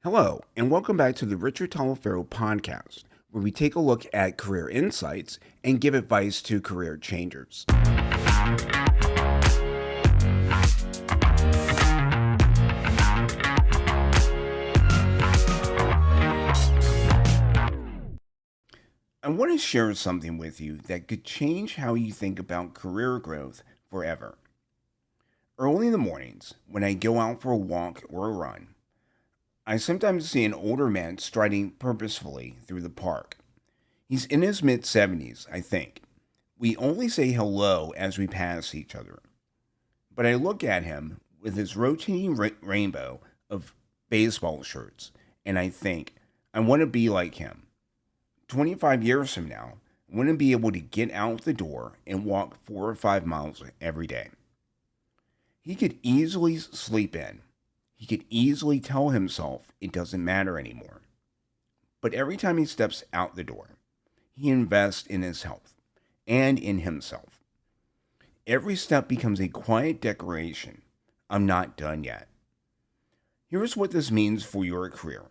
Hello, and welcome back to the Richard Talaferro podcast, where we take a look at career insights and give advice to career changers. I want to share something with you that could change how you think about career growth forever. Early in the mornings, when I go out for a walk or a run, I sometimes see an older man striding purposefully through the park. He's in his mid 70s, I think. We only say hello as we pass each other. But I look at him with his rotating rainbow of baseball shirts, and I think, I want to be like him. 25 years from now, I want to be able to get out the door and walk 4 or 5 miles every day. He could easily sleep in. He could easily tell himself it doesn't matter anymore. But every time he steps out the door, he invests in his health and in himself. Every step becomes a quiet declaration. I'm not done yet. Here's what this means for your career.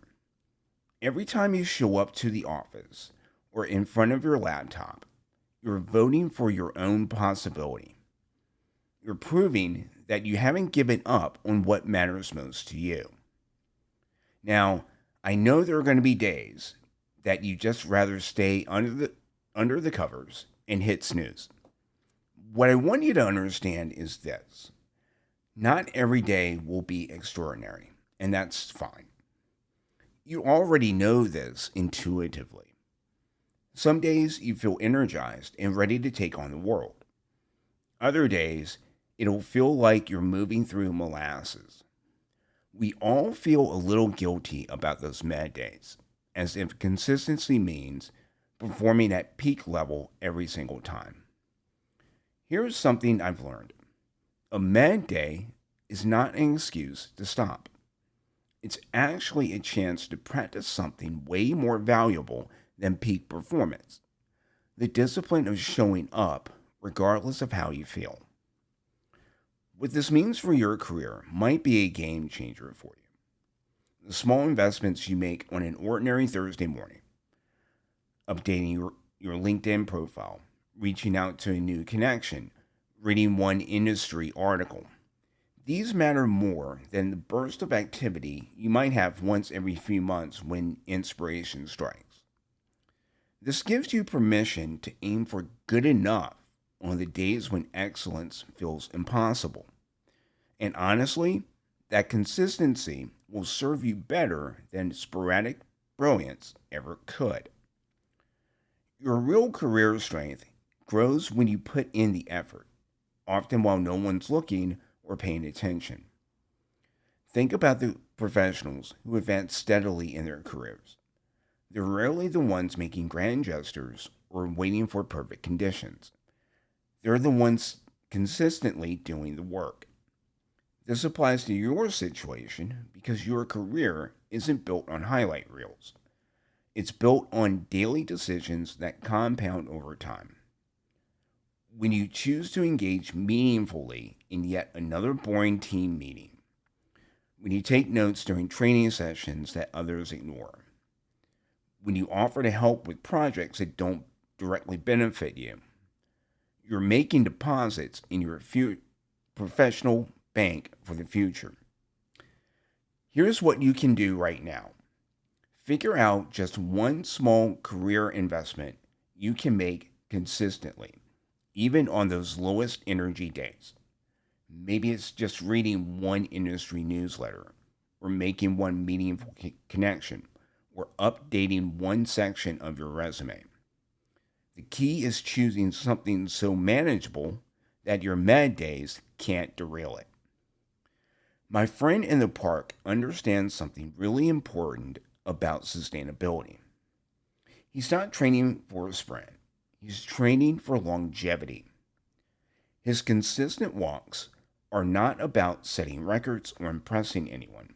Every time you show up to the office or in front of your laptop, you're voting for your own possibility. You're proving that you haven't given up on what matters most to you. Now, I know there are going to be days that you just rather stay under the covers and hit snooze. What I want you to understand is this. Not every day will be extraordinary, and that's fine. You already know this intuitively. Some days you feel energized and ready to take on the world. Other days, it'll feel like you're moving through molasses. We all feel a little guilty about those mad days, as if consistency means performing at peak level every single time. Here's something I've learned. A mad day is not an excuse to stop. It's actually a chance to practice something way more valuable than peak performance. The discipline of showing up regardless of how you feel. What this means for your career might be a game changer for you. The small investments you make on an ordinary Thursday morning, updating your LinkedIn profile, reaching out to a new connection, reading one industry article. These matter more than the burst of activity you might have once every few months when inspiration strikes. This gives you permission to aim for good enough on the days when excellence feels impossible. And honestly, that consistency will serve you better than sporadic brilliance ever could. Your real career strength grows when you put in the effort, often while no one's looking or paying attention. Think about the professionals who advance steadily in their careers. They're rarely the ones making grand gestures or waiting for perfect conditions. They're the ones consistently doing the work. This applies to your situation because your career isn't built on highlight reels. It's built on daily decisions that compound over time. When you choose to engage meaningfully in yet another boring team meeting, when you take notes during training sessions that others ignore, when you offer to help with projects that don't directly benefit you, you're making deposits in your professional bank for the future. Here's what you can do right now. Figure out just one small career investment you can make consistently, even on those lowest energy days. Maybe it's just reading one industry newsletter, or making one meaningful connection, or updating one section of your resume. The key is choosing something so manageable that your mad days can't derail it. My friend in the park understands something really important about sustainability. He's not training for a sprint, he's training for longevity. His consistent walks are not about setting records or impressing anyone.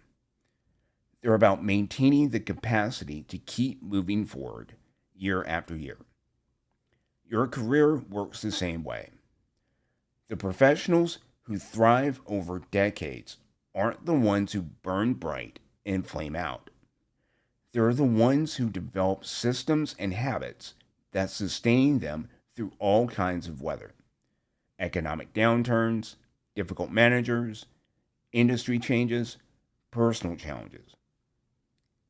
They're about maintaining the capacity to keep moving forward year after year. Your career works the same way. The professionals who thrive over decades aren't the ones who burn bright and flame out. They're the ones who develop systems and habits that sustain them through all kinds of weather: economic downturns, difficult managers, industry changes, personal challenges.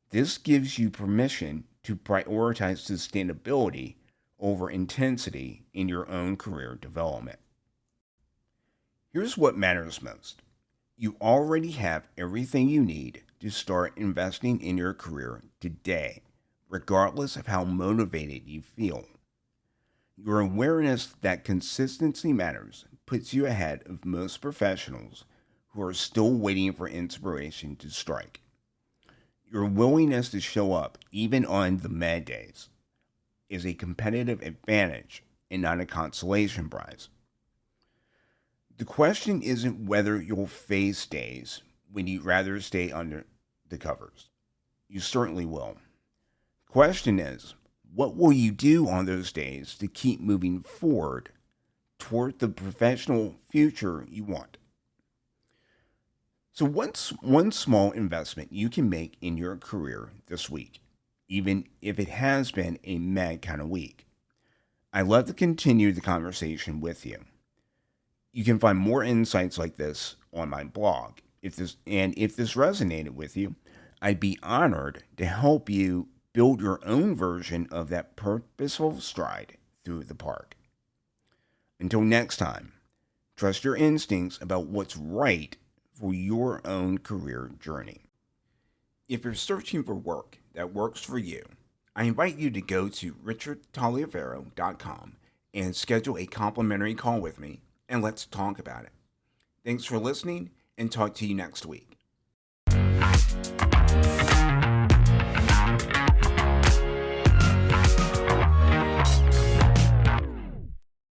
This gives you permission to prioritize sustainability over intensity in your own career development. Here's what matters most: you already have everything you need to start investing in your career today, regardless of how motivated you feel. Your awareness that consistency matters puts you ahead of most professionals who are still waiting for inspiration to strike. Your willingness to show up, even on the mad days, is a competitive advantage and not a consolation prize. The question isn't whether you'll face days when you'd rather stay under the covers. You certainly will. The question is, what will you do on those days to keep moving forward toward the professional future you want? So, what's one small investment you can make in your career this week, even if it has been a mad kind of week? I'd love to continue the conversation with you. You can find more insights like this on my blog. If this resonated with you, I'd be honored to help you build your own version of that purposeful stride through the park. Until next time, trust your instincts about what's right for your own career journey. If you're searching for work that works for you, I invite you to go to richardtaliaferro.com and schedule a complimentary call with me, and let's talk about it. Thanks for listening, and talk to you next week.